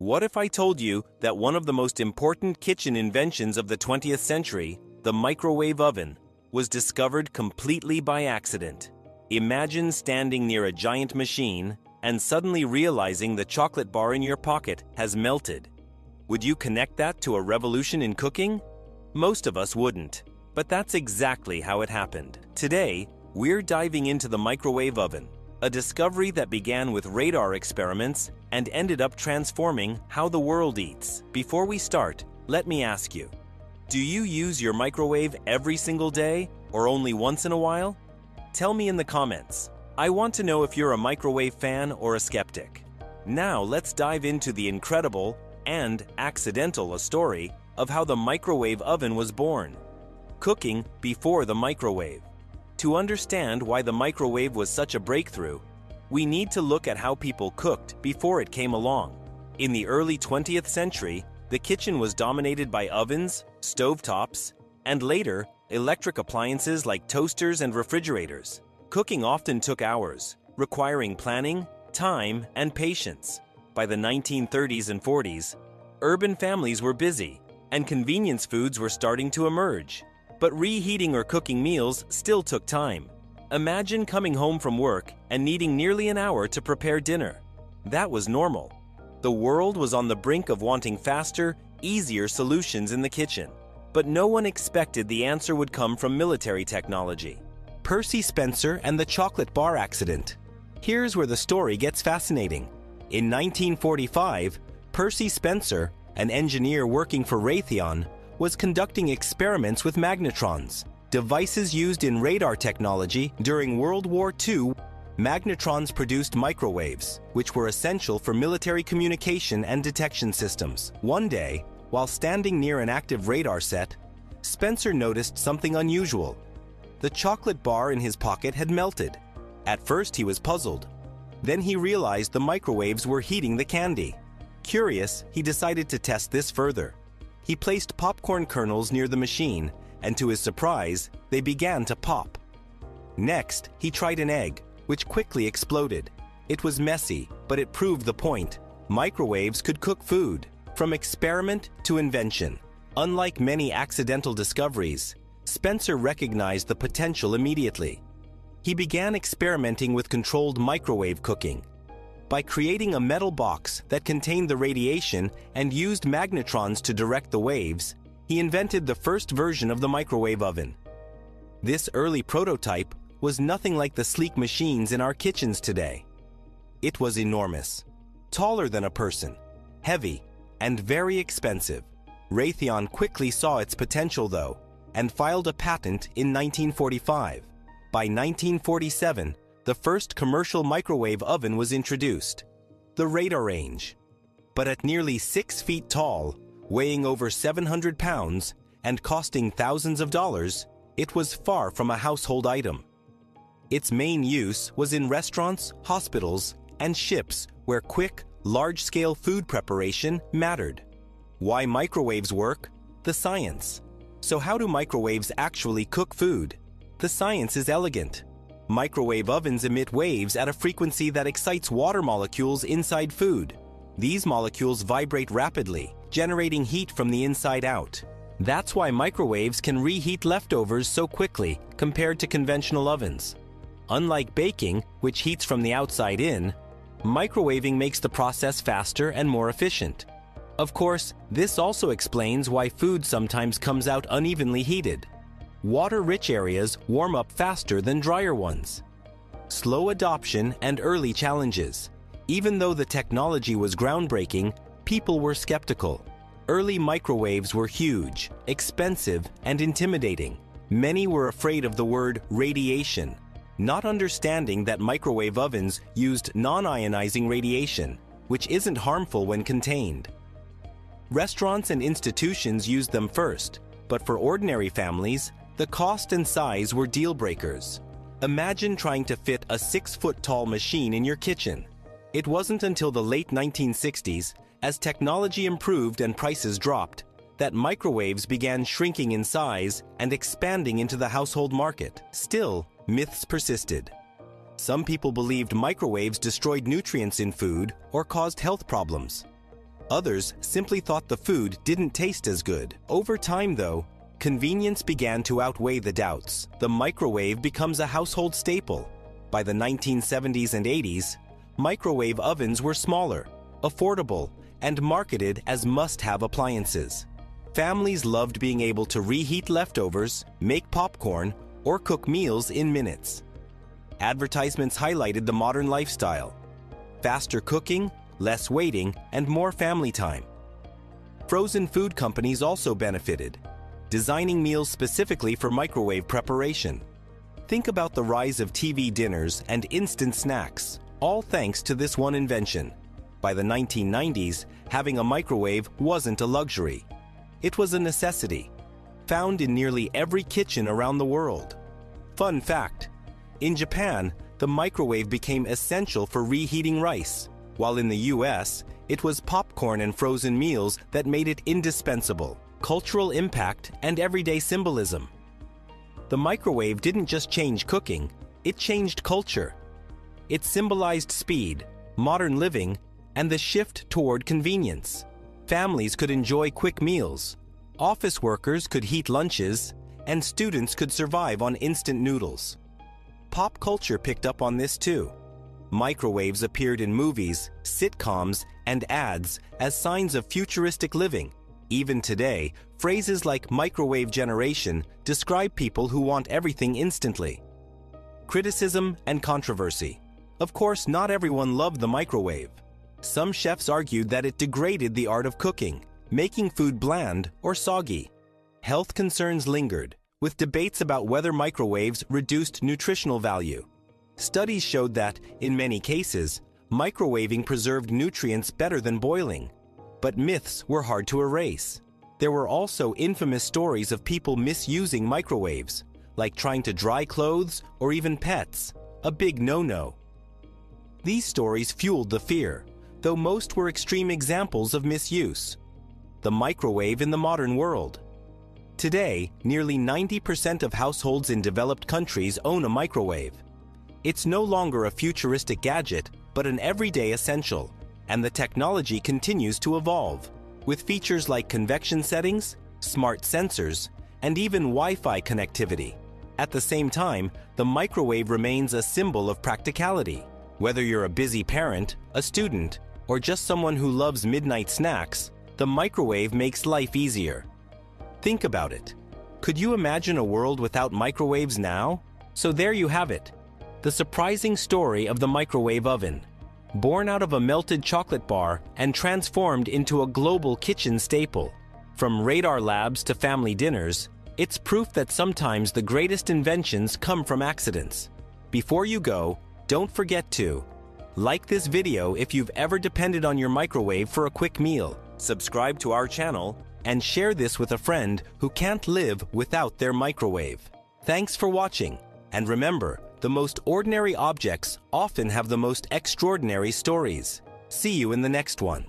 What if I told you that one of the most important kitchen inventions of the 20th century, the microwave oven, was discovered completely by accident? Imagine standing near a giant machine and suddenly realizing the chocolate bar in your pocket has melted. Would you connect that to a revolution in cooking? Most of us wouldn't, but that's exactly how it happened. Today, we're diving into the microwave oven, a discovery that began with radar experiments and ended up transforming how the world eats. Before we start, let me ask you, do you use your microwave every single day or only once in a while? Tell me in the comments. I want to know if you're a microwave fan or a skeptic. Now let's dive into the incredible and accidental story of how the microwave oven was born. Cooking before the microwave. To understand why the microwave was such a breakthrough, we need to look at how people cooked before it came along. In the early 20th century, the kitchen was dominated by ovens, stovetops, and later, electric appliances like toasters and refrigerators. Cooking often took hours, requiring planning, time, and patience. By the 1930s and 40s, urban families were busy, and convenience foods were starting to emerge. But reheating or cooking meals still took time. Imagine coming home from work and needing nearly an hour to prepare dinner. That was normal. The world was on the brink of wanting faster, easier solutions in the kitchen. But no one expected the answer would come from military technology. Percy Spencer and the chocolate bar accident. Here's where the story gets fascinating. In 1945, Percy Spencer, an engineer working for Raytheon, was conducting experiments with magnetrons, devices used in radar technology during World War II. Magnetrons produced microwaves, which were essential for military communication and detection systems. One day, while standing near an active radar set, Spencer noticed something unusual. The chocolate bar in his pocket had melted. At first, he was puzzled. Then he realized the microwaves were heating the candy. Curious, he decided to test this further. He placed popcorn kernels near the machine, and to his surprise, they began to pop. Next, he tried an egg, which quickly exploded. It was messy, but it proved the point. Microwaves could cook food, from experiment to invention. Unlike many accidental discoveries, Spencer recognized the potential immediately. He began experimenting with controlled microwave cooking. By creating a metal box that contained the radiation and used magnetrons to direct the waves, he invented the first version of the microwave oven. This early prototype was nothing like the sleek machines in our kitchens today. It was enormous, taller than a person, heavy, and very expensive. Raytheon quickly saw its potential, though, and filed a patent in 1945. By 1947, the first commercial microwave oven was introduced, the Radar Range. But at nearly 6 feet tall, weighing over 700 pounds, and costing thousands of dollars, it was far from a household item. Its main use was in restaurants, hospitals, and ships where quick, large-scale food preparation mattered. Why microwaves work? The science. So how do microwaves actually cook food? The science is elegant. Microwave ovens emit waves at a frequency that excites water molecules inside food. These molecules vibrate rapidly, generating heat from the inside out. That's why microwaves can reheat leftovers so quickly compared to conventional ovens. Unlike baking, which heats from the outside in, microwaving makes the process faster and more efficient. Of course, this also explains why food sometimes comes out unevenly heated. Water-rich areas warm up faster than drier ones. Slow adoption and early challenges. Even though the technology was groundbreaking, people were skeptical. Early microwaves were huge, expensive, and intimidating. Many were afraid of the word radiation, not understanding that microwave ovens used non-ionizing radiation, which isn't harmful when contained. Restaurants and institutions used them first, but for ordinary families, the cost and size were deal breakers. Imagine trying to fit a 6-foot-tall machine in your kitchen. It wasn't until the late 1960s, as technology improved and prices dropped, that microwaves began shrinking in size and expanding into the household market. Still, myths persisted. Some people believed microwaves destroyed nutrients in food or caused health problems. Others simply thought the food didn't taste as good. Over time, though, convenience began to outweigh the doubts. The microwave becomes a household staple. By the 1970s and 80s, microwave ovens were smaller, affordable, and marketed as must-have appliances. Families loved being able to reheat leftovers, make popcorn, or cook meals in minutes. Advertisements highlighted the modern lifestyle: faster cooking, less waiting, and more family time. Frozen food companies also benefited, designing meals specifically for microwave preparation. Think about the rise of TV dinners and instant snacks, all thanks to this one invention. By the 1990s, having a microwave wasn't a luxury. It was a necessity, found in nearly every kitchen around the world. Fun fact: in Japan, the microwave became essential for reheating rice, while in the US, it was popcorn and frozen meals that made it indispensable. Cultural impact and everyday symbolism. The microwave didn't just change cooking, it changed culture. It symbolized speed, modern living, and the shift toward convenience. Families could enjoy quick meals, office workers could heat lunches, and students could survive on instant noodles. Pop culture picked up on this too. Microwaves appeared in movies, sitcoms, and ads as signs of futuristic living. Even today, phrases like microwave generation describe people who want everything instantly. Criticism and controversy. Of course, not everyone loved the microwave. Some chefs argued that it degraded the art of cooking, making food bland or soggy. Health concerns lingered, with debates about whether microwaves reduced nutritional value. Studies showed that, in many cases, microwaving preserved nutrients better than boiling. But myths were hard to erase. There were also infamous stories of people misusing microwaves, like trying to dry clothes or even pets, a big no-no. These stories fueled the fear, though most were extreme examples of misuse. The microwave in the modern world. Today, nearly 90% of households in developed countries own a microwave. It's no longer a futuristic gadget, but an everyday essential, and the technology continues to evolve, with features like convection settings, smart sensors, and even Wi-Fi connectivity. At the same time, the microwave remains a symbol of practicality. Whether you're a busy parent, a student, or just someone who loves midnight snacks, the microwave makes life easier. Think about it. Could you imagine a world without microwaves now? So there you have it. The surprising story of the microwave oven. Born out of a melted chocolate bar and transformed into a global kitchen staple. From radar labs to family dinners, it's proof that sometimes the greatest inventions come from accidents. Before you go, don't forget to like this video if you've ever depended on your microwave for a quick meal, subscribe to our channel, and share this with a friend who can't live without their microwave. Thanks for watching, and remember, the most ordinary objects often have the most extraordinary stories. See you in the next one.